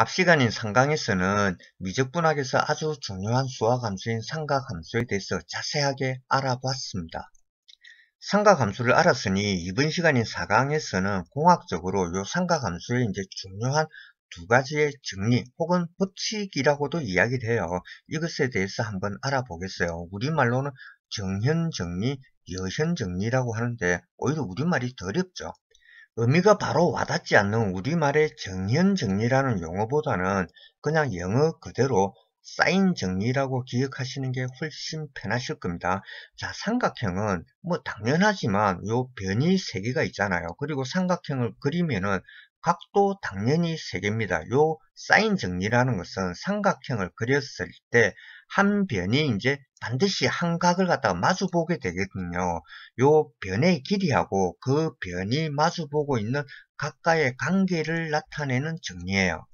앞 시간인 상강에서는 미적분학에서 아주 중요한 수학 함수인 삼각함수에 대해서 자세하게 알아봤습니다. 삼각함수를 알았으니 이번 시간인 4강에서는 공학적으로 이 삼각함수의 이제 중요한 두 가지의 정리 혹은 법칙이라고도 이야기를 해요. 이것에 대해서 한번 알아보겠어요. 우리말로는 정현정리, 여현정리라고 하는데 오히려 우리말이 더 어렵죠. 의미가 바로 와닿지 않는 우리말의 정현정리라는 용어보다는 그냥 영어 그대로 사인정리라고 기억하시는 게 훨씬 편하실 겁니다. 자, 삼각형은 뭐 당연하지만 요 변이 3개가 있잖아요. 그리고 삼각형을 그리면은 각도 당연히 3개입니다. 요 사인정리라는 것은 삼각형을 그렸을 때 한 변이 이제 반드시 한 각을 갖다가 마주보게 되거든요. 요 변의 길이하고 그 변이 마주보고 있는 각과의 관계를 나타내는 정리예요.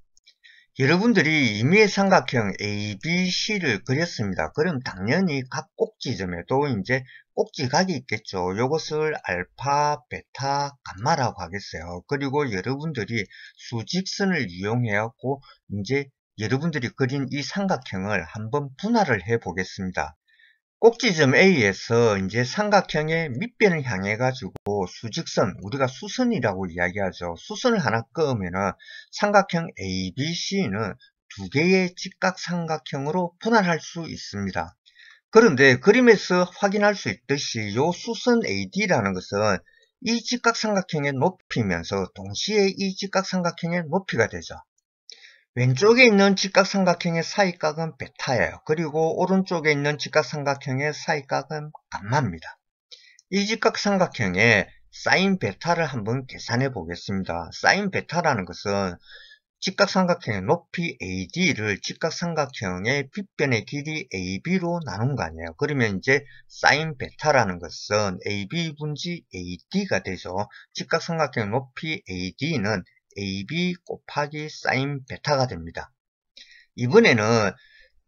여러분들이 임의의 삼각형 ABC를 그렸습니다. 그럼 당연히 각 꼭지점에도 이제 꼭지각이 있겠죠. 이것을 알파, 베타, 감마라고 하겠어요. 그리고 여러분들이 수직선을 이용해 갖고 이제 여러분들이 그린 이 삼각형을 한번 분할을 해 보겠습니다. 꼭지점 A에서 이제 삼각형의 밑변을 향해 가지고 수직선, 우리가 수선이라고 이야기하죠. 수선을 하나 그으면은 삼각형 ABC는 두 개의 직각삼각형으로 분할할 수 있습니다. 그런데 그림에서 확인할 수 있듯이 이 수선 AD라는 것은 이 직각삼각형의 높이면서 동시에 이 직각삼각형의 높이가 되죠. 왼쪽에 있는 직각삼각형의 사이각은 베타예요. 그리고 오른쪽에 있는 직각삼각형의 사이각은 감마입니다. 이 직각삼각형의 사인 베타를 한번 계산해 보겠습니다. 사인 베타라는 것은 직각삼각형의 높이 AD를 직각삼각형의 빗변의 길이 AB로 나눈 거 아니에요. 그러면 이제 사인 베타라는 것은 AB 분지 AD가 되죠. 직각삼각형 높이 AD는 AB 곱하기 사인 베타가 됩니다. 이번에는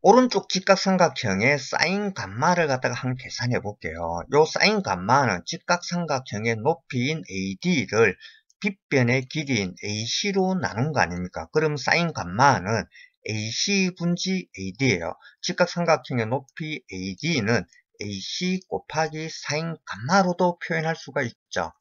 오른쪽 직각삼각형의 사인 감마를 갖다가 한번 계산해 볼게요. 요 사인 감마는 직각삼각형의 높이인 AD를 빗변의 길이인 AC로 나눈 거 아닙니까? 그럼 사인 감마는 AC 분지 AD예요. 직각삼각형의 높이 AD는 AC 곱하기 사인 감마로도 표현할 수가 있죠.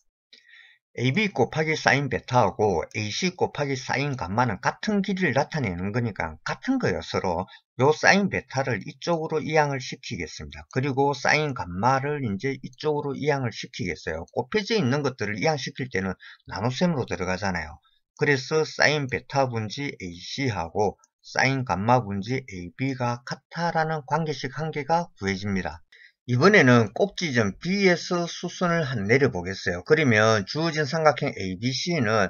AB 곱하기 사인 베타하고 AC 곱하기 사인 감마는 같은 길이를 나타내는 거니까 같은 거예요, 서로. 요 사인 베타를 이쪽으로 이항을 시키겠습니다. 그리고 사인 감마를 이제 이쪽으로 이항을 시키겠어요. 곱해져 있는 것들을 이항시킬 때는 나눗셈으로 들어가잖아요. 그래서 사인 베타 분지 AC하고 사인 감마 분지 AB가 같다라는 관계식 한 개가 구해집니다. 이번에는 꼭지점 B에서 수선을 한 내려보겠어요. 그러면 주어진 삼각형 ABC는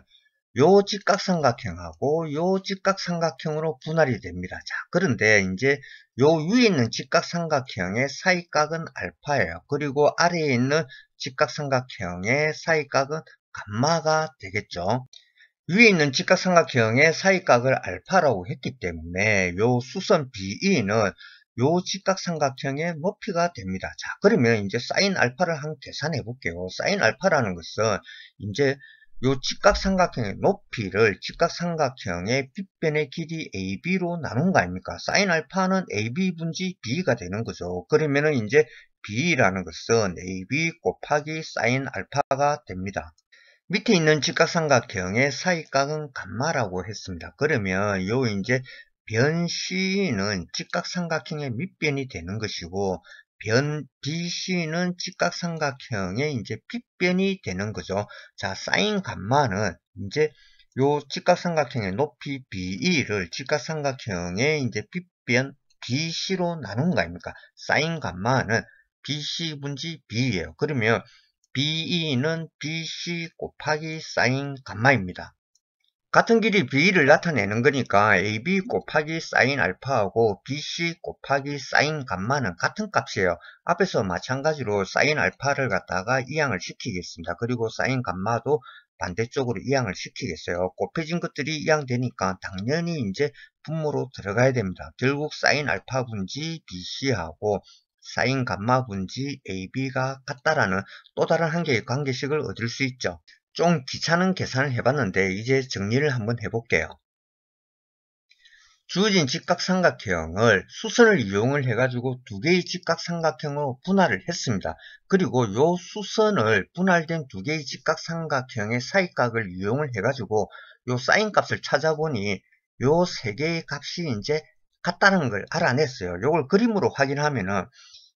요 직각삼각형하고 요 직각삼각형으로 분할이 됩니다. 자, 그런데 이제 요 위에 있는 직각삼각형의 사이각은 알파예요. 그리고 아래에 있는 직각삼각형의 사이각은 감마가 되겠죠. 위에 있는 직각삼각형의 사이각을 알파라고 했기 때문에 요 수선 BE는 요 직각삼각형의 높이가 됩니다. 자, 그러면 이제 사인 알파를 한번 계산해 볼게요. 사인 알파라는 것은 이제 요 직각삼각형의 높이를 직각삼각형의 빗변의 길이 AB로 나눈 거 아닙니까? 사인 알파는 AB 분지 B가 되는 거죠. 그러면은 이제 B라는 것은 AB 곱하기 사인 알파가 됩니다. 밑에 있는 직각삼각형의 사이각은 감마라고 했습니다. 그러면 요 이제 변 C는 직각삼각형의 밑변이 되는 것이고 변 BC는 직각삼각형의 이제 빗변이 되는 거죠. 자, 사인 감마는 이제 요 직각삼각형의 높이 BE를 직각삼각형의 이제 빗변 BC로 나눈 거 아닙니까? 사인 감마는 BC 분지 B예요. 그러면 BE는 BC 곱하기 사인 감마입니다. 같은 길이 B를 나타내는 거니까 AB 곱하기 사인 알파하고 BC 곱하기 사인 감마는 같은 값이에요. 앞에서 마찬가지로 사인 알파를 갖다가 이항을 시키겠습니다. 그리고 사인 감마도 반대쪽으로 이항을 시키겠어요. 곱해진 것들이 이항되니까 당연히 이제 분모로 들어가야 됩니다. 결국 사인 알파 분지 BC하고 사인 감마 분지 AB가 같다라는 또 다른 한 개의 관계식을 얻을 수 있죠. 좀 귀찮은 계산을 해봤는데 이제 정리를 한번 해볼게요. 주어진 직각삼각형을 수선을 이용을 해가지고 두 개의 직각삼각형으로 분할을 했습니다. 그리고 요 수선을 분할된 두 개의 직각삼각형의 사이각을 이용을 해가지고 요 사인 값을 찾아보니 요 세 개의 값이 이제 같다는 걸 알아냈어요. 요걸 그림으로 확인하면은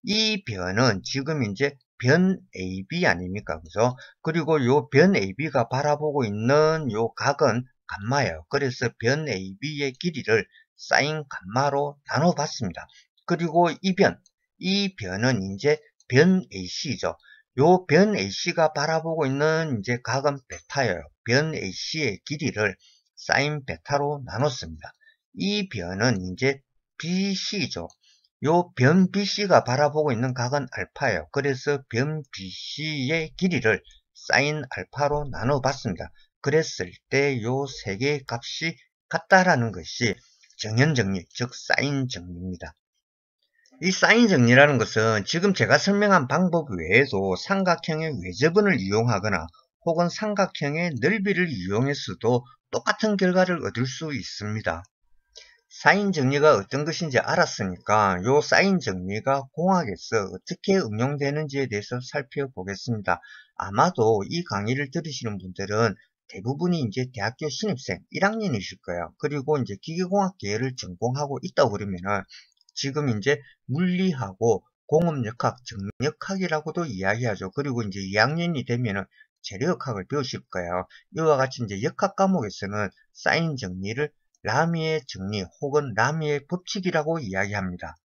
이 변은 지금 이제 변 AB 아닙니까? 그죠? 그리고 요 변 AB가 바라보고 있는 요 각은 감마예요. 그래서 변 AB의 길이를 사인 감마로 나눠봤습니다. 그리고 이 변은 이제 변 AC죠. 요 변 AC가 바라보고 있는 이제 각은 베타예요. 변 AC의 길이를 사인 베타로 나눴습니다. 이 변은 이제 BC죠. 요 변 BC가 바라보고 있는 각은 알파예요. 그래서 변 BC의 길이를 사인 알파로 나눠봤습니다. 그랬을 때 요 세 개의 값이 같다라는 것이 정연정리, 즉 사인 정리입니다. 이 사인 정리라는 것은 지금 제가 설명한 방법 외에도 삼각형의 외접원을 이용하거나 혹은 삼각형의 넓이를 이용해서도 똑같은 결과를 얻을 수 있습니다. 사인 정리가 어떤 것인지 알았으니까 요 사인 정리가 공학에서 어떻게 응용되는지에 대해서 살펴보겠습니다. 아마도 이 강의를 들으시는 분들은 대부분이 이제 대학교 신입생 1학년이실 거예요. 그리고 이제 기계공학 계열을 전공하고 있다고 그러면은 지금 이제 물리하고 공업역학, 정역학이라고도 이야기하죠. 그리고 이제 2학년이 되면은 재료역학을 배우실 거예요. 이와 같이 이제 역학 과목에서는 사인 정리를 라미의 정리 혹은 라미의 법칙이라고 이야기합니다.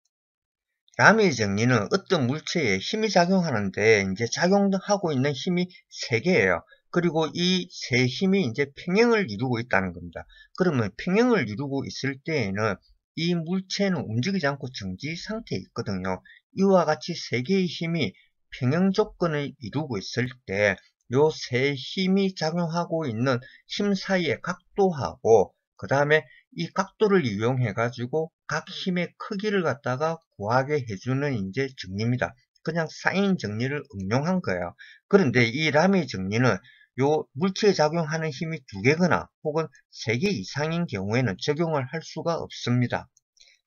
라미의 정리는 어떤 물체에 힘이 작용하는데 이제 작용하고 있는 힘이 세 개예요. 그리고 이 세 힘이 이제 평행을 이루고 있다는 겁니다. 그러면 평행을 이루고 있을 때에는 이 물체는 움직이지 않고 정지 상태에 있거든요. 이와 같이 세 개의 힘이 평행 조건을 이루고 있을 때 요 세 힘이 작용하고 있는 힘 사이의 각도하고 그 다음에 이 각도를 이용해 가지고 각 힘의 크기를 갖다가 구하게 해주는 이제 정리입니다. 그냥 사인 정리를 응용한 거예요. 그런데 이 라미 정리는 요 물체에 작용하는 힘이 두 개거나 혹은 세 개 이상인 경우에는 적용을 할 수가 없습니다.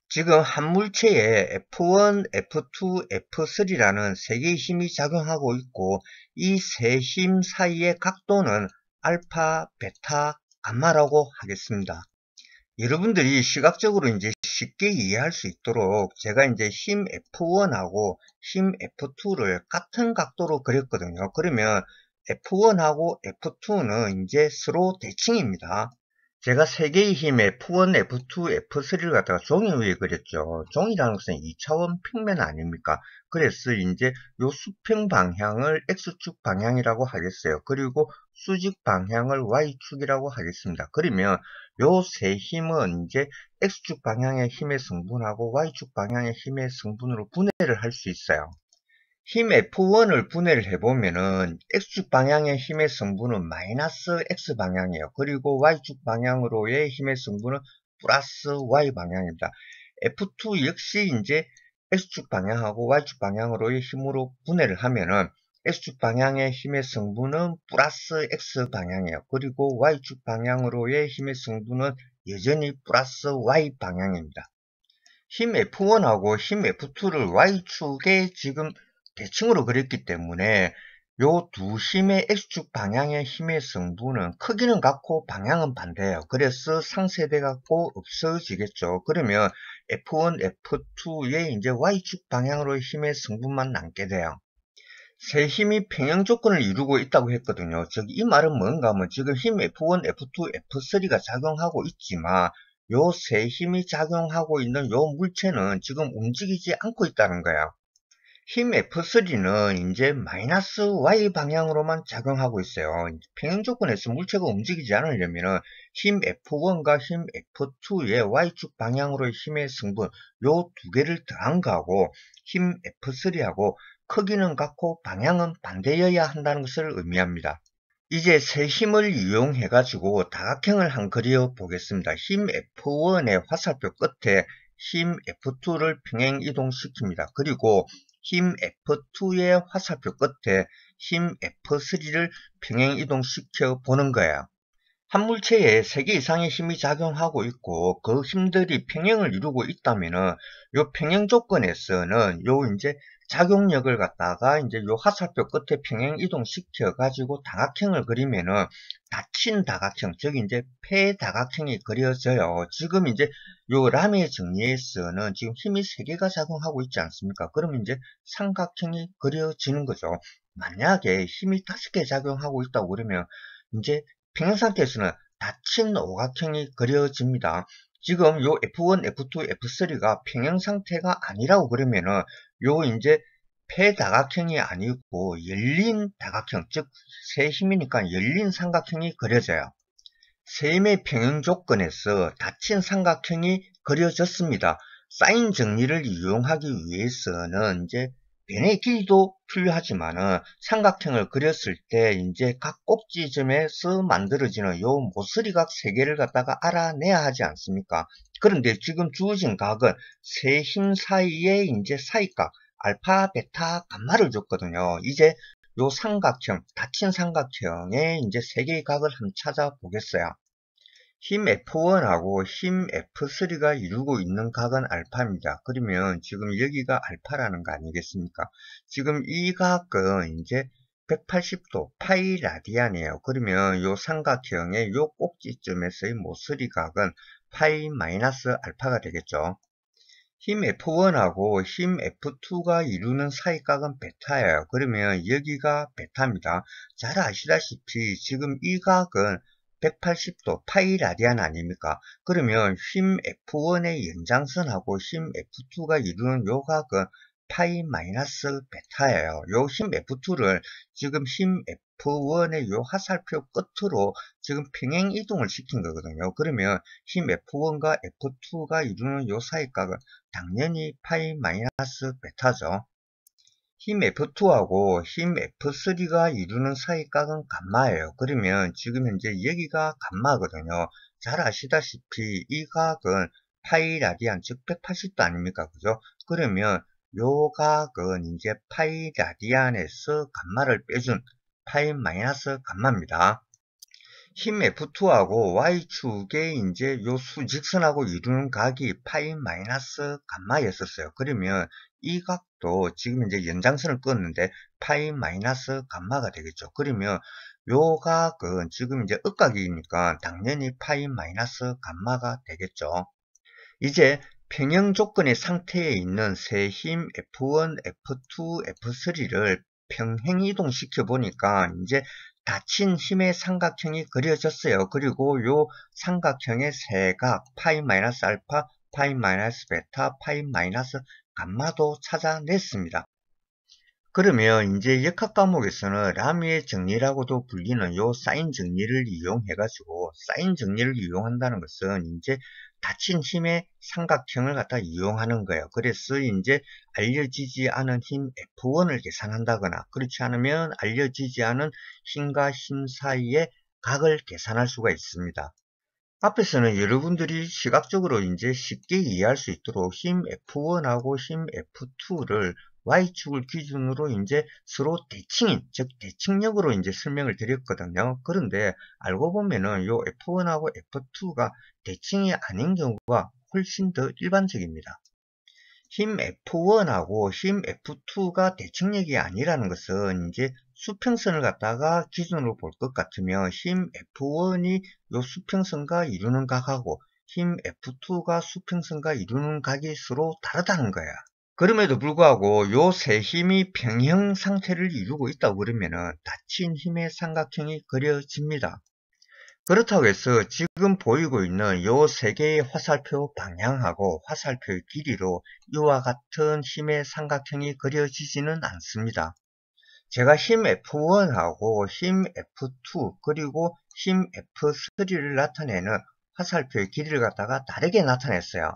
지금 한 물체에 F1, F2, F3라는 세 개의 힘이 작용하고 있고 이 세 힘 사이의 각도는 알파, 베타, 감마라고 하겠습니다. 여러분들이 시각적으로 이제 쉽게 이해할 수 있도록 제가 이제 힘 F1하고 힘 F2를 같은 각도로 그렸거든요. 그러면 F1하고 F2는 이제 서로 대칭입니다. 제가 세 개의 힘 F1, F2, F3를 갖다가 종이 위에 그렸죠. 종이라는 것은 2차원 평면 아닙니까? 그래서 이제 요 수평 방향을 X축 방향이라고 하겠어요. 그리고 수직 방향을 Y축이라고 하겠습니다. 그러면 요 세 힘은 이제 X축 방향의 힘의 성분하고 Y축 방향의 힘의 성분으로 분해를 할 수 있어요. 힘 F1을 분해를 해보면은 X축 방향의 힘의 성분은 마이너스 X 방향이에요. 그리고 Y축 방향으로의 힘의 성분은 플러스 Y 방향입니다. F2 역시 이제 X축 방향하고 Y축 방향으로의 힘으로 분해를 하면은 X축 방향의 힘의 성분은 플러스 X 방향이에요. 그리고 Y축 방향으로의 힘의 성분은 여전히 플러스 Y 방향입니다. 힘 F1하고 힘 F2를 Y축에 지금 대칭으로 그렸기 때문에 요 두 힘의 X축 방향의 힘의 성분은 크기는 같고 방향은 반대예요. 그래서 상쇄돼 갖고 없어지겠죠. 그러면 F1, F2의 이제 Y축 방향으로의 힘의 성분만 남게 돼요. 세 힘이 평행 조건을 이루고 있다고 했거든요. 즉, 이 말은 뭔가 하면 지금 힘 F1, F2, F3가 작용하고 있지만 요 세 힘이 작용하고 있는 요 물체는 지금 움직이지 않고 있다는 거예요. 힘 F3는 이제 마이너스 Y 방향으로만 작용하고 있어요. 평행 조건에서 물체가 움직이지 않으려면 힘 F1과 힘 F2의 Y축 방향으로의 힘의 성분 요 두 개를 더한 거하고 힘 F3하고 크기는 같고 방향은 반대여야 한다는 것을 의미합니다. 이제 세 힘을 이용해 가지고 다각형을 한 그려 보겠습니다. 힘 F1의 화살표 끝에 힘 F2를 평행 이동시킵니다. 그리고 힘 F2의 화살표 끝에 힘 F3를 평행 이동시켜 보는 거예요. 한 물체에 3개 이상의 힘이 작용하고 있고 그 힘들이 평행을 이루고 있다면은 요 평행 조건에서는 요 이제 작용력을 갖다가 이제 요 화살표 끝에 평행 이동시켜 가지고 다각형을 그리면은 닫힌 다각형, 즉 이제 폐다각형이 그려져요. 지금 이제 요 람의 정리에서는 지금 힘이 3개가 작용하고 있지 않습니까? 그러면 이제 삼각형이 그려지는 거죠. 만약에 힘이 5개 작용하고 있다고 그러면 이제 평행 상태에서는 닫힌 오각형이 그려집니다. 지금 요 F1, F2, F3가 평행 상태가 아니라고 그러면은 요 이제 폐다각형이 아니고 열린 다각형, 즉 세 힘이니까 열린 삼각형이 그려져요. 세 힘의 평행 조건에서 닫힌 삼각형이 그려졌습니다. 사인 정리를 이용하기 위해서는 이제 변의 길이도 필요하지만은 삼각형을 그렸을 때 이제 각 꼭지점에서 만들어지는 요 모서리각 세 개를 갖다가 알아내야 하지 않습니까? 그런데 지금 주어진 각은 세 힘 사이의 이제 사이각 알파, 베타, 감마를 줬거든요. 이제 요 삼각형, 닫힌 삼각형의 이제 세 개의 각을 한번 찾아보겠어요. 힘 F1하고 힘 F3가 이루고 있는 각은 알파입니다. 그러면 지금 여기가 알파라는 거 아니겠습니까? 지금 이 각은 이제 180도 파이 라디안이에요. 그러면 요 삼각형의 요 꼭지점에서의 모서리 각은 파이 마이너스 알파가 되겠죠. 힘 F1하고 힘 F2가 이루는 사이각은 베타예요. 그러면 여기가 베타입니다. 잘 아시다시피 지금 이 각은 180도 파이 라디안 아닙니까? 그러면 힘 F1의 연장선하고 힘 F2가 이루는 요 각은 파이 마이너스 베타예요. 요 힘 F2를 지금 힘 F1의 요 화살표 끝으로 지금 평행 이동을 시킨 거거든요. 그러면 힘 F1과 F2가 이루는 요 사이각은 당연히 파이 마이너스 베타죠. 힘 F2하고 힘 F3가 이루는 사이각은 감마예요. 그러면 지금 현재 여기가 감마거든요. 잘 아시다시피 이 각은 파이 라디안, 즉 180도 아닙니까? 그죠? 그러면 요 각은 이제 파이 라디안에서 감마를 빼준 파이 마이너스 감마입니다. 힘 F2하고 Y축에 이제 요 수직선하고 이루는 각이 파이 마이너스 감마였었어요. 그러면 이 각도 지금 이제 연장선을 끄는데 파이 마이너스 감마가 되겠죠. 그러면 요 각은 지금 이제 억각이니까 당연히 파이 마이너스 감마가 되겠죠. 이제 평형 조건의 상태에 있는 세 힘 F1, F2, F3를 평행 이동시켜 보니까 이제 닫힌 힘의 삼각형이 그려졌어요. 그리고 요 삼각형의 세각 파이 마이너스 알파, 파이 마이너스 베타, 파이 마이너스 감마도 찾아냈습니다. 그러면 이제 역학 과목에서는 라미의 정리라고도 불리는 요 사인 정리를 이용해 가지고 사인 정리를 이용한다는 것은 이제 닫힌 힘의 삼각형을 갖다 이용하는 거예요. 그래서 이제 알려지지 않은 힘 F1을 계산한다거나 그렇지 않으면 알려지지 않은 힘과 힘 사이의 각을 계산할 수가 있습니다. 앞에서는 여러분들이 시각적으로 이제 쉽게 이해할 수 있도록 힘 F1하고 힘 F2를 Y축을 기준으로 이제 서로 대칭인, 즉 대칭력으로 이제 설명을 드렸거든요. 그런데 알고 보면은 요 F1하고 F2가 대칭이 아닌 경우가 훨씬 더 일반적입니다. 힘 F1하고 힘 F2가 대칭력이 아니라는 것은 이제 수평선을 갖다가 기준으로 볼 것 같으면 힘 F1이 요 수평선과 이루는 각하고 힘 F2가 수평선과 이루는 각이 서로 다르다는 거야. 그럼에도 불구하고 요 세 힘이 평형 상태를 이루고 있다고 그러면은 닫힌 힘의 삼각형이 그려집니다. 그렇다고 해서 지금 보이고 있는 요 세 개의 화살표 방향하고 화살표의 길이로 이와 같은 힘의 삼각형이 그려지지는 않습니다. 제가 힘 F1하고 힘 F2 그리고 힘 F3를 나타내는 화살표의 길이를 갖다가 다르게 나타냈어요.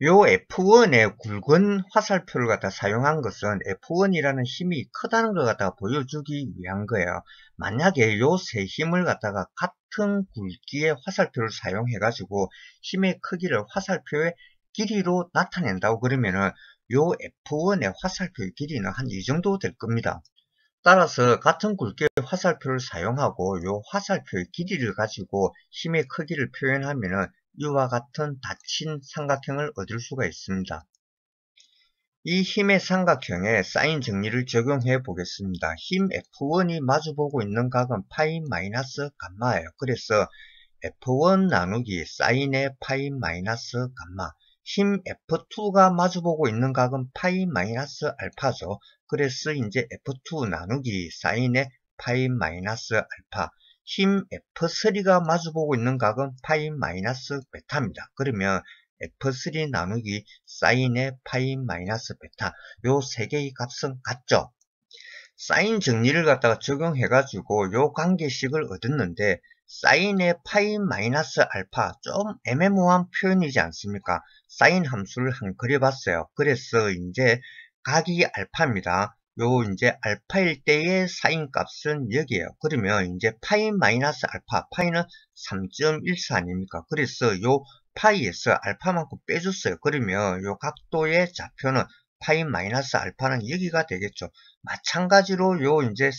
요 F1의 굵은 화살표를 갖다 사용한 것은 F1이라는 힘이 크다는 걸 갖다가 보여주기 위한 거예요. 만약에 요 세 힘을 갖다가 같은 굵기의 화살표를 사용해 가지고 힘의 크기를 화살표의 길이로 나타낸다고 그러면은 요 F1의 화살표의 길이는 한 이 정도 될 겁니다. 따라서 같은 굵기의 화살표를 사용하고 이 화살표의 길이를 가지고 힘의 크기를 표현하면 이와 같은 닫힌 삼각형을 얻을 수가 있습니다. 이 힘의 삼각형에 사인 정리를 적용해 보겠습니다. 힘 F1이 마주보고 있는 각은 파이 마이너스 감마예요. 그래서 F1 나누기 사인의 파이 마이너스 감마. 힘 F2가 마주보고 있는 각은 파이 마이너스 알파죠. 그래서 이제 F2 나누기 사인의 파이 마이너스 알파. 힘 F3가 마주보고 있는 각은 파이 마이너스 베타입니다. 그러면 F3 나누기 사인의 파이 마이너스 베타. 요 세 개의 값은 같죠? 사인 정리를 갖다가 적용해가지고 요 관계식을 얻었는데, 사인의 파이 마이너스 알파, 좀 애매모호한 표현이지 않습니까? 사인 함수를 한 그려봤어요. 그래서 이제 각이 알파입니다. 요 이제 알파일 때의 사인 값은 여기에요. 그러면 이제 파이 마이너스 알파, 파이는 3.14 아닙니까? 그래서 요 파이에서 알파만큼 빼줬어요. 그러면 요 각도의 좌표는 파이 마이너스 알파는 여기가 되겠죠. 마찬가지로 요 이제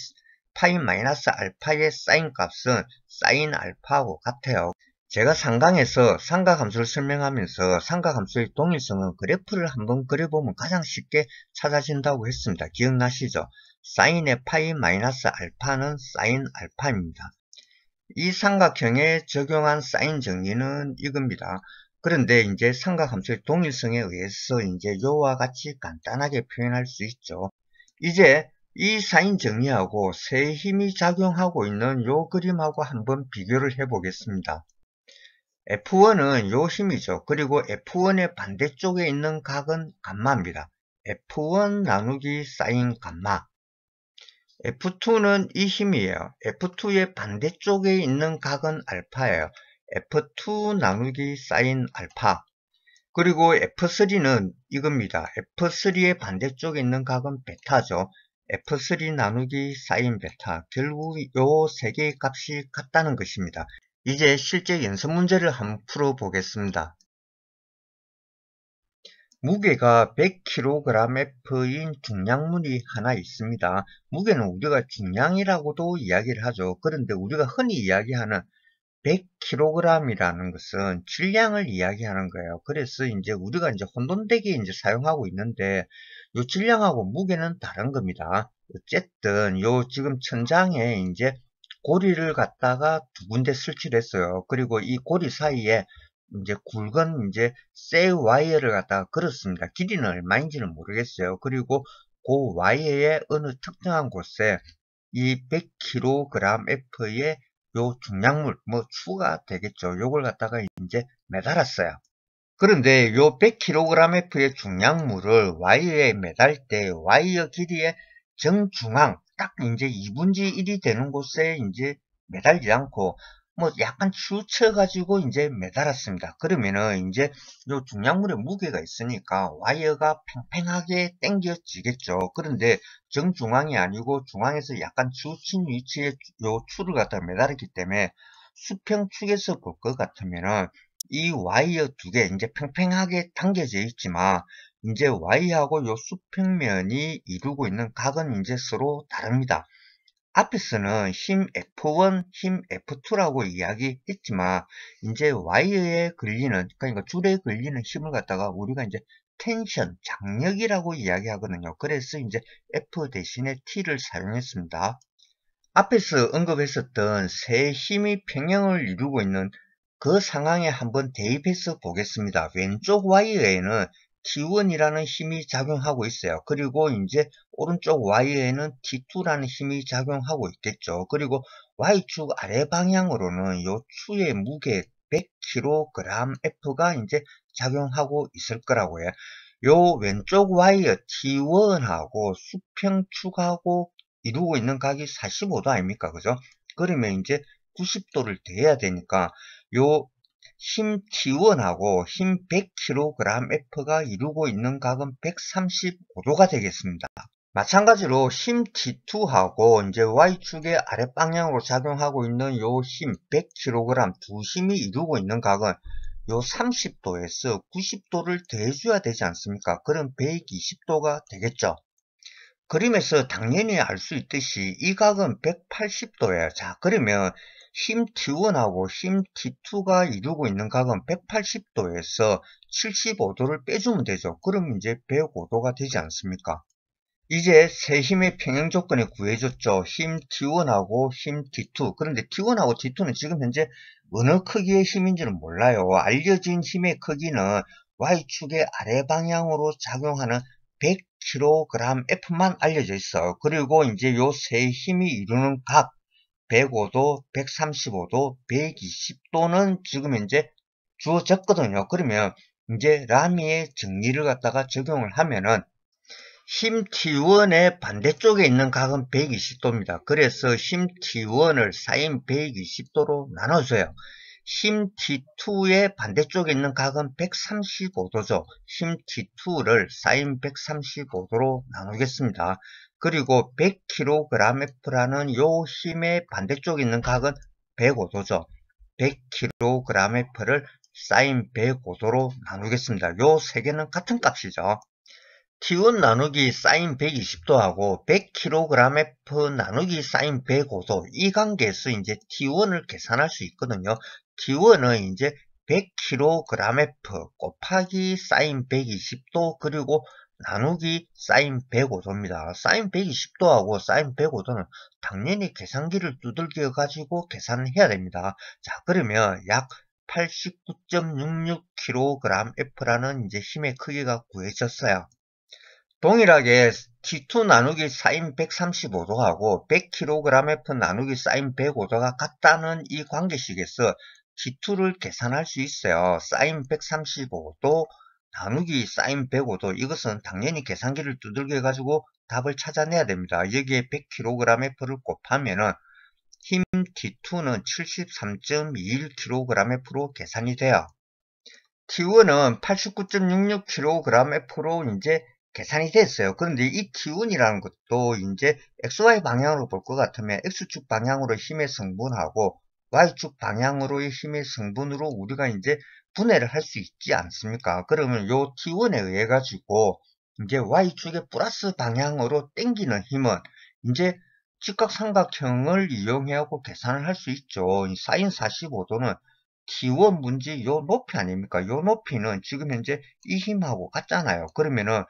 파이 마이너스 알파의 사인 값은 사인 알파하고 같아요. 제가 상강에서 삼각함수를 설명하면서 삼각함수의 동일성은 그래프를 한번 그려보면 가장 쉽게 찾아진다고 했습니다. 기억나시죠? 사인의 파이 마이너스 알파는 사인 알파입니다. 이 삼각형에 적용한 사인 정리는 이겁니다. 그런데 이제 삼각함수의 동일성에 의해서 이제 요와 같이 간단하게 표현할 수 있죠. 이제 이 사인 정리하고 세 힘이 작용하고 있는 요 그림하고 한번 비교를 해 보겠습니다. F1은 요 힘이죠. 그리고 F1의 반대쪽에 있는 각은 감마입니다. F1 나누기 사인 감마. F2는 이 힘이에요. F2의 반대쪽에 있는 각은 알파예요. F2 나누기 사인 알파. 그리고 F3는 이겁니다. F3의 반대쪽에 있는 각은 베타죠. F3 나누기 사인 베타. 결국 요 세 개의 값이 같다는 것입니다. 이제 실제 연습 문제를 한번 풀어보겠습니다. 무게가 100kgf인 중량물이 하나 있습니다. 무게는 우리가 중량이라고도 이야기를 하죠. 그런데 우리가 흔히 이야기하는 100kg이라는 것은 질량을 이야기하는 거예요. 그래서 이제 우리가 이제 혼돈되게 이제 사용하고 있는데, 요 질량하고 무게는 다른 겁니다. 어쨌든 요 지금 천장에 이제 고리를 갖다가 두 군데 설치를 했어요. 그리고 이 고리 사이에 이제 굵은 이제 쇠 와이어를 갖다가 걸었습니다. 길이는 얼마인지는 모르겠어요. 그리고 그 와이어의 어느 특정한 곳에 이 100kgf의 요 중량물, 뭐 추가 되겠죠. 요걸 갖다가 이제 매달았어요. 그런데 요 100kgf의 중량물을 와이어에 매달 때 와이어 길이의 정중앙, 딱 이제 2분의 1이 되는 곳에 이제 매달지 않고 뭐 약간 치우쳐가지고 이제 매달았습니다. 그러면은 이제 요 중량물에 무게가 있으니까 와이어가 팽팽하게 당겨지겠죠. 그런데 정중앙이 아니고 중앙에서 약간 치우친 위치에 요 줄을 갖다 매달았기 때문에 수평축에서 볼 것 같으면은 이 와이어 두 개 이제 팽팽하게 당겨져 있지만 이제 Y하고 요 수평면이 이루고 있는 각은 이제 서로 다릅니다. 앞에서는 힘 F1, 힘 F2라고 이야기했지만 이제 와이어에 걸리는, 그러니까 줄에 걸리는 힘을 갖다가 우리가 이제 텐션, 장력이라고 이야기하거든요. 그래서 이제 F 대신에 T를 사용했습니다. 앞에서 언급했었던 세 힘이 평형을 이루고 있는 그 상황에 한번 대입해서 보겠습니다. 왼쪽 와이어에는 T1이라는 힘이 작용하고 있어요. 그리고 이제 오른쪽 와이어에는 T2라는 힘이 작용하고 있겠죠. 그리고 Y축 아래 방향으로는 요 추의 무게 100kgf가 이제 작용하고 있을 거라고 해요. 요 왼쪽 와이어 T1하고 수평축하고 이루고 있는 각이 45도 아닙니까? 그죠? 그러면 이제 90도를 대해야 되니까 요 힘 T1하고 힘 100kgf가 이루고 있는 각은 135도가 되겠습니다. 마찬가지로 힘 T2하고 이제 Y축의 아랫방향으로 작용하고 있는 요 힘 100kg 두 힘이 이루고 있는 각은 요 30도에서 90도를 더해줘야 되지 않습니까? 그럼 120도가 되겠죠. 그림에서 당연히 알 수 있듯이 이 각은 180도예요. 자, 그러면 힘 T1하고 힘 T2가 이루고 있는 각은 180도에서 75도를 빼주면 되죠. 그럼 이제 105도가 되지 않습니까? 이제 세 힘의 평행 조건을 구해줬죠. 힘 T1하고 힘 T2. 그런데 T1하고 T2는 지금 현재 어느 크기의 힘인지는 몰라요. 알려진 힘의 크기는 Y축의 아래 방향으로 작용하는 100kgF만 알려져 있어. 그리고 이제 요 세 힘이 이루는 각 105도, 135도, 120도는 지금 현재 주어졌거든요. 그러면 이제 라미의 정리를 갖다가 적용을 하면은 힘 T1의 반대쪽에 있는 각은 120도입니다. 그래서 힘 T1을 sin 120도로 나눠줘요. 힘 T2의 반대쪽에 있는 각은 135도죠. 힘 T2를 sin 135도로 나누겠습니다. 그리고 100kgF라는 요 힘의 반대쪽에 있는 각은 105도죠. 100kgF를 sin 105도로 나누겠습니다. 요 세 개는 같은 값이죠. T1 나누기 sin 120도하고 100kgF 나누기 sin 105도 이 관계에서 이제 T1을 계산할 수 있거든요. T1은 이제 100kgF 곱하기 sin 120도 그리고 나누기 sin 105도입니다. sin 120도하고 sin 105도는 당연히 계산기를 두들겨 가지고 계산을 해야 됩니다. 자, 그러면 약 89.66kgF라는 이제 힘의 크기가 구해졌어요. 동일하게 T2 나누기 sin 135도하고 100kgF 나누기 sin 105도가 같다는 이 관계식에서 T2를 계산할 수 있어요. sin 135도 나누기 sin 105도 이것은 당연히 계산기를 두들겨 가지고 답을 찾아내야 됩니다. 여기에 100kgF를 곱하면은 힘 T2는 73.21kgF로 계산이 돼요. T1은 89.66kgF로 이제 계산이 됐어요. 그런데 이 T1이라는 것도 이제 XY 방향으로 볼 것 같으면 X축 방향으로 힘의 성분하고 Y축 방향으로의 힘의 성분으로 우리가 이제 분해를 할 수 있지 않습니까? 그러면 요 T1에 의해 가지고 이제 Y축의 플러스 방향으로 당기는 힘은 이제 직각삼각형을 이용해하고 계산을 할 수 있죠. sin 45도는 T1 분지 요 높이 아닙니까? 요 높이는 지금 현재 이 힘하고 같잖아요. 그러면은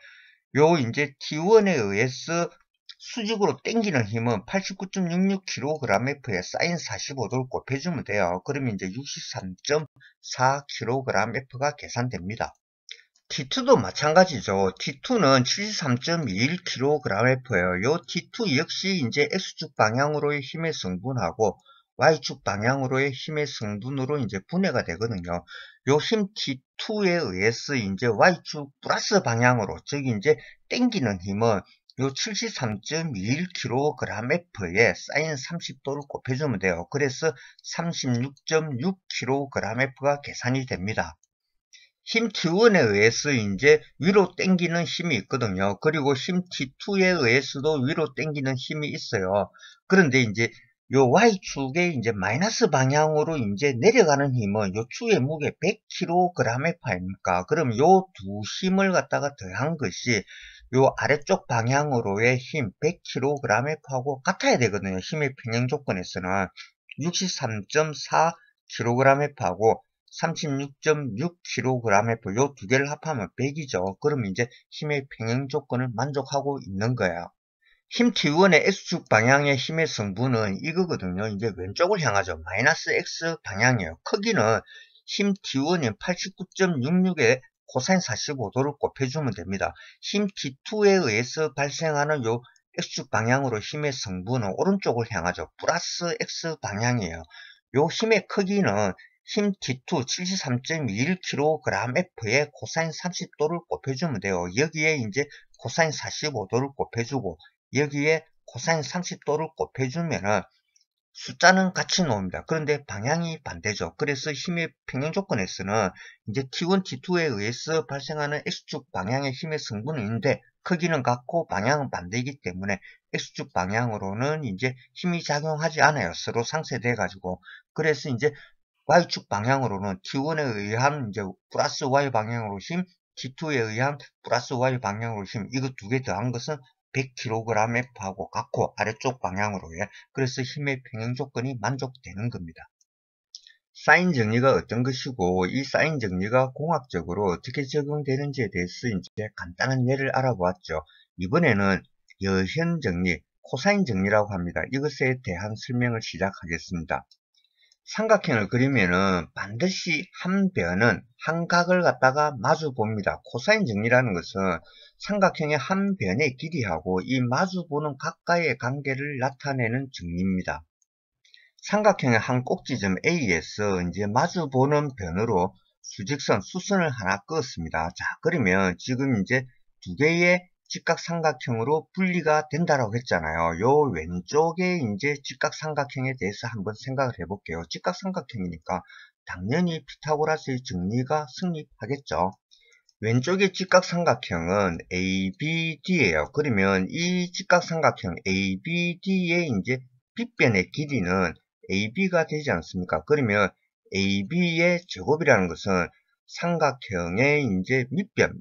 요 이제 T1에 의해서 수직으로 당기는 힘은 89.66kgF에 sin 45도를 곱해주면 돼요. 그러면 이제 63.4kgF가 계산됩니다. T2도 마찬가지죠. T2는 73.21kgF예요. 요 T2 역시 이제 X축 방향으로의 힘의 성분하고 Y축 방향으로의 힘의 성분으로 이제 분해가 되거든요. 요 힘 T2에 의해서 이제 Y축 플러스 방향으로, 즉 이제 당기는 힘은 요 73.21kgF에 sin 30도를 곱해주면 돼요. 그래서 36.6kgF가 계산이 됩니다. 힘 T1에 의해서 이제 위로 당기는 힘이 있거든요. 그리고 힘 T2에 의해서도 위로 당기는 힘이 있어요. 그런데 이제 요 Y축의 이제 마이너스 방향으로 이제 내려가는 힘은 요 축의 무게 100kgF입니까? 그럼 요 두 힘을 갖다가 더한 것이 요 아래쪽 방향으로의 힘 100kgF하고 같아야 되거든요. 힘의 평행 조건에서는 63.4kgF하고 36.6kgF 요 두 개를 합하면 100이죠. 그럼 이제 힘의 평행 조건을 만족하고 있는 거예요. 힘 T1의 X축 방향의 힘의 성분은 이거거든요. 이제 왼쪽을 향하죠. 마이너스 X 방향이에요. 크기는 힘 T1이 89.66에 코사인 45도를 곱해주면 됩니다. 힘 T2에 의해서 발생하는 요 X축 방향으로 힘의 성분은 오른쪽을 향하죠. 플러스 X 방향이에요. 요 힘의 크기는 힘 T2 73.21kgF에 코사인 30도를 곱해주면 돼요. 여기에 이제 코사인 45도를 곱해주고 여기에 코사인 30도를 곱해주면은 숫자는 같이 나옵니다. 그런데 방향이 반대죠. 그래서 힘의 평행 조건에서는 이제 T1, T2에 의해서 발생하는 X축 방향의 힘의 성분은 있는데 크기는 같고 방향은 반대이기 때문에 X축 방향으로는 이제 힘이 작용하지 않아요. 서로 상쇄돼 가지고. 그래서 이제 Y축 방향으로는 T1에 의한 이제 플러스 Y 방향으로 힘, T2에 의한 플러스 Y 방향으로 힘, 이거 두 개 더한 것은 100kgf하고 같고 아래쪽 방향으로 그래서 힘의 평행 조건이 만족되는 겁니다. 사인 정리가 어떤 것이고 이 사인 정리가 공학적으로 어떻게 적용되는지에 대해서 이제 간단한 예를 알아보았죠. 이번에는 여현 정리, 코사인 정리라고 합니다. 이것에 대한 설명을 시작하겠습니다. 삼각형을 그리면은 반드시 한 변은 한 각을 갖다가 마주 봅니다. 코사인 정리라는 것은 삼각형의 한 변의 길이하고 이 마주 보는 각과의 관계를 나타내는 정리입니다. 삼각형의 한 꼭지점 A에서 이제 마주 보는 변으로 수직선, 수선을 하나 그었습니다. 자, 그러면 지금 이제 두 개의 직각삼각형으로 분리가 된다라고 했잖아요. 요 왼쪽에 이제 직각삼각형에 대해서 한번 생각을 해볼게요. 직각삼각형이니까 당연히 피타고라스의 정리가 승립하겠죠. 왼쪽의 직각삼각형은 ABD예요. 그러면 이 직각삼각형 ABD의 이제 빗변의 길이는 AB가 되지 않습니까? 그러면 AB의 제곱이라는 것은 삼각형의 이제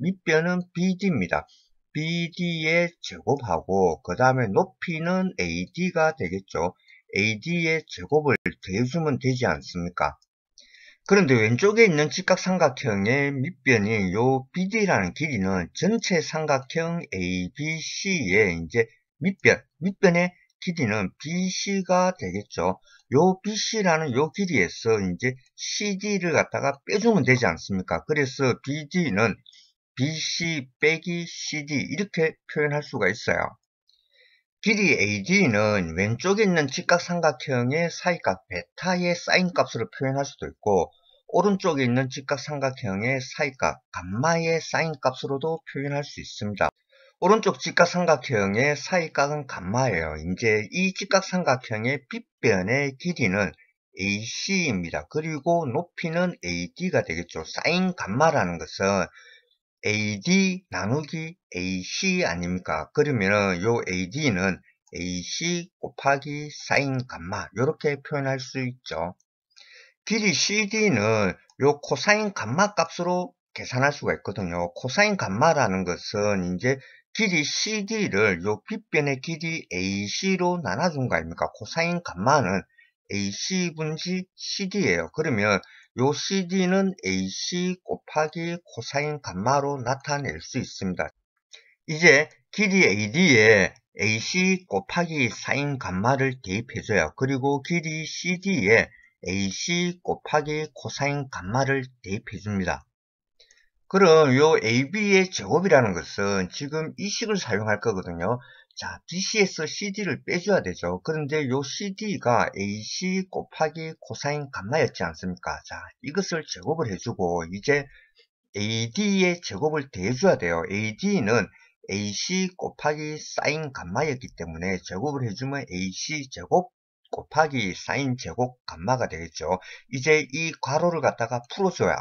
밑변은 BD입니다. BD의 제곱하고 그 다음에 높이는 AD가 되겠죠. AD의 제곱을 더해주면 되지 않습니까? 그런데 왼쪽에 있는 직각삼각형의 밑변인 요 BD라는 길이는 전체 삼각형 ABC의 이제 밑변의 길이는 BC가 되겠죠. 요 BC라는 요 길이에서 이제 CD를 갖다가 빼주면 되지 않습니까? 그래서 BD는 BC 빼기 CD 이렇게 표현할 수가 있어요. 길이 AD는 왼쪽에 있는 직각삼각형의 사이값 베타의 사인 값으로 표현할 수도 있고 오른쪽에 있는 직각삼각형의 사이값 감마의 사인 값으로도 표현할 수 있습니다. 오른쪽 직각삼각형의 사이값은 감마예요. 이제 이 직각삼각형의 빗변의 길이는 AC입니다. 그리고 높이는 AD가 되겠죠. 사인 감마라는 것은 AD 나누기 AC 아닙니까? 그러면 요 AD는 AC 곱하기 사인 감마 이렇게 표현할 수 있죠. 길이 CD는 요 코사인 감마 값으로 계산할 수가 있거든요. 코사인 감마라는 것은 이제 길이 CD를 요 빗변의 길이 AC로 나눠준 거 아닙니까? 코사인 감마는 AC 분지 CD예요. 그러면 요 CD는 AC 곱하기 코사인 감마로 나타낼 수 있습니다. 이제 길이 AD에 AC 곱하기 사인 감마를 대입해줘요. 그리고 길이 CD에 AC 곱하기 코사인 감마를 대입해줍니다. 그럼 요 AB의 제곱이라는 것은 지금 이 식을 사용할 거거든요. 자, BC에서 CD를 빼줘야 되죠. 그런데 요 CD가 AC 곱하기 코사인 감마였지 않습니까? 자, 이것을 제곱을 해주고 이제 AD의 제곱을 더해줘야 돼요. AD는 AC 곱하기 사인 감마였기 때문에 제곱을 해주면 AC 제곱 곱하기 사인 제곱 감마가 되겠죠. 이제 이 괄호를 갖다가 풀어줘야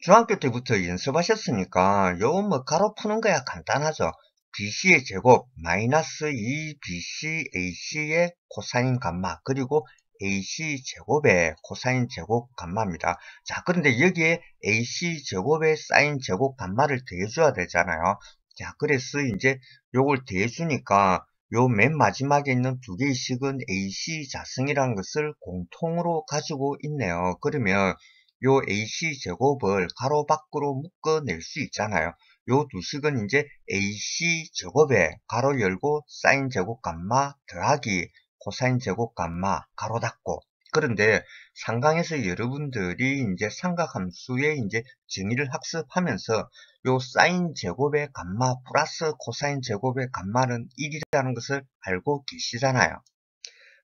중학교 때부터 연습하셨으니까 요건 뭐 가로 푸는 거야 간단하죠. BC의 제곱 마이너스 2BC AC의 코사인 감마 그리고 AC 제곱의 코사인 제곱 감마입니다. 자, 그런데 여기에 AC 제곱의 사인 제곱 감마를 더해줘야 되잖아요. 자, 그래서 이제 요걸 더해주니까 요 맨 마지막에 있는 두 개의 식은 AC 자승이라는 것을 공통으로 가지고 있네요. 그러면 요 AC 제곱을 가로 밖으로 묶어낼 수 있잖아요. 요 두 식은 이제 AC 제곱에 가로 열고 사인 제곱 감마 더하기 코사인 제곱 감마 가로 닫고. 그런데 상강에서 여러분들이 이제 삼각함수의 이제 정의를 학습하면서 요 사인 제곱의 감마 플러스 코사인 제곱의 감마는 1이라는 것을 알고 계시잖아요.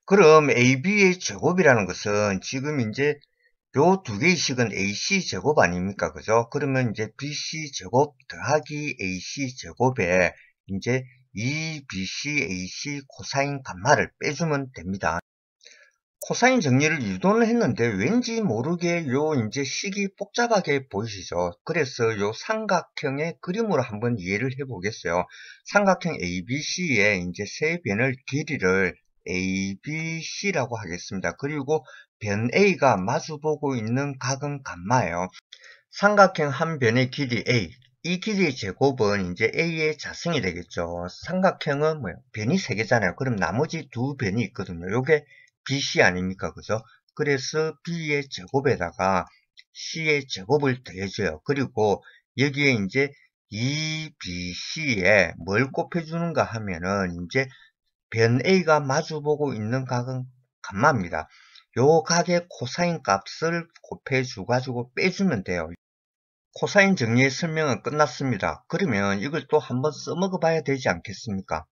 그럼 AB의 제곱이라는 것은 지금 이제 요 두 개의 식은 AC 제곱 아닙니까? 그죠? 그러면 이제 BC 제곱 더하기 AC 제곱에 이제 2BC AC 코사인 감마를 빼주면 됩니다. 코사인 정리를 유도를 했는데 왠지 모르게 요 이제 식이 복잡하게 보이시죠? 그래서 요 삼각형의 그림으로 한번 이해를 해 보겠어요. 삼각형 ABC의 이제 세 변의 길이를 ABC라고 하겠습니다. 그리고 변 A가 마주보고 있는 각은 감마예요. 삼각형 한 변의 길이 A, 이 길이의 제곱은 이제 A의 자승이 되겠죠. 삼각형은 변이 3개잖아요. 그럼 나머지 2변이 있거든요. 요게 BC 아닙니까? 그죠? 그래서 B의 제곱에다가 C의 제곱을 더해줘요. 그리고 여기에 이제 2BC에 뭘 곱해주는가 하면은 이제 변 A가 마주보고 있는 각은 감마입니다. 요 각의 코사인 값을 곱해줘가지고 빼주면 돼요. 코사인 정리의 설명은 끝났습니다. 그러면 이걸 또 한번 써먹어 봐야 되지 않겠습니까?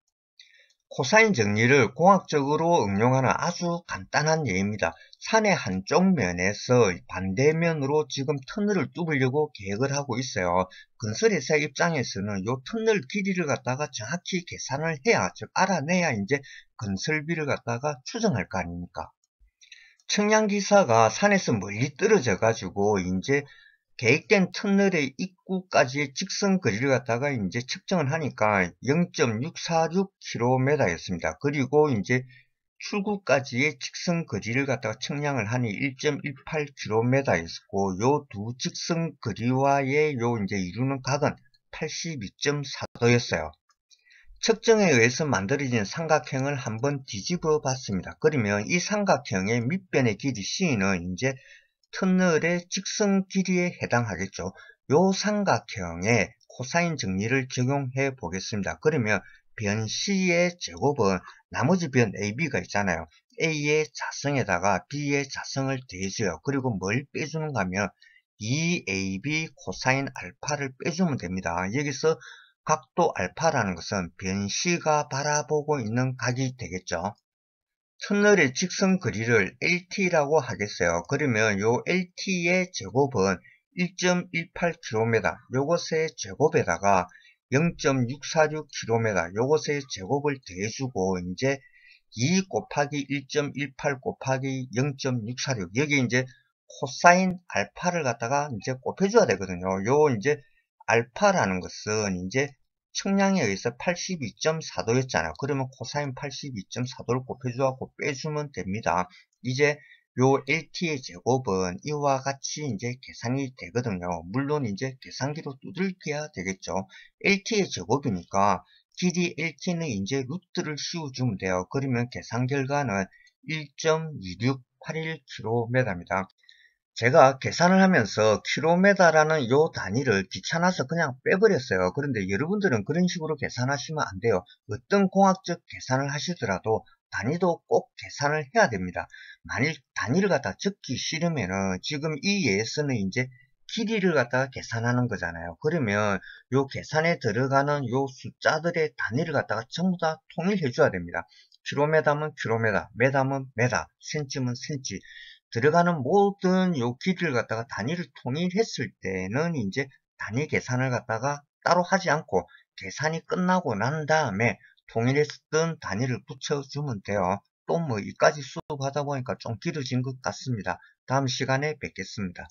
코사인 정리를 공학적으로 응용하는 아주 간단한 예입니다. 산의 한쪽 면에서 반대면으로 지금 터널을 뚫으려고 계획을 하고 있어요. 건설회사 입장에서는 이 터널 길이를 갖다가 정확히 계산을 해야, 즉 알아내야 이제 건설비를 갖다가 추정할 거 아닙니까? 청량기사가 산에서 멀리 떨어져 가지고 이제 계획된 터널의 입구까지의 직선 거리를 갖다가 이제 측정을 하니까 0.646km였습니다. 그리고 이제 출구까지의 직선 거리를 갖다가 측량을 하니 1.18km였고, 요 두 직선 거리와의 요 이제 이루는 각은 82.4도였어요. 측정에 의해서 만들어진 삼각형을 한번 뒤집어 봤습니다. 그러면 이 삼각형의 밑변의 길이 C는 이제 터널의 직선 길이에 해당하겠죠. 요 삼각형에 코사인 정리를 적용해 보겠습니다. 그러면 변 C의 제곱은 나머지 변 AB가 있잖아요. A의 자성에다가 B의 자성을 더해줘요. 그리고 뭘 빼주는가 하면 2AB 코사인 알파를 빼주면 됩니다. 여기서 각도 알파라는 것은 변 C가 바라보고 있는 각이 되겠죠. 터널의 직선 거리를 LT라고 하겠어요. 그러면 요 LT의 제곱은 1.18km, 요것의 제곱에다가 0.646km, 요것의 제곱을 더해주고, 이제 2 곱하기 1.18 곱하기 0.646, 여기 이제 코사인 알파를 갖다가 이제 곱해줘야 되거든요. 요 이제 알파라는 것은 이제 측량에 의해서 82.4도였잖아요. 그러면 코사인 82.4도를 곱해줘갖고 빼주면 됩니다. 이제 요 LT의 제곱은 이와 같이 이제 계산이 되거든요. 물론 이제 계산기로 두들겨야 되겠죠. LT의 제곱이니까 길이 LT는 이제 루트를 씌워주면 돼요. 그러면 계산 결과는 1.2681km입니다. 제가 계산을 하면서 킬로미터라는 요 단위를 귀찮아서 그냥 빼버렸어요. 그런데 여러분들은 그런 식으로 계산하시면 안 돼요. 어떤 공학적 계산을 하시더라도 단위도 꼭 계산을 해야 됩니다. 만일 단위를 갖다 적기 싫으면은 지금 이 예에서는 이제 길이를 갖다가 계산하는 거잖아요. 그러면 요 계산에 들어가는 요 숫자들의 단위를 갖다가 전부 다 통일해 줘야 됩니다. 킬로미터면 킬로미터, 메다면 메다, 센치면 센치. 들어가는 모든 요 길이를 갖다가 단위를 통일했을 때는 이제 단위 계산을 갖다가 따로 하지 않고 계산이 끝나고 난 다음에 통일했던 단위를 붙여주면 돼요. 또 뭐 이까지 수업하다 보니까 좀 길어진 것 같습니다. 다음 시간에 뵙겠습니다.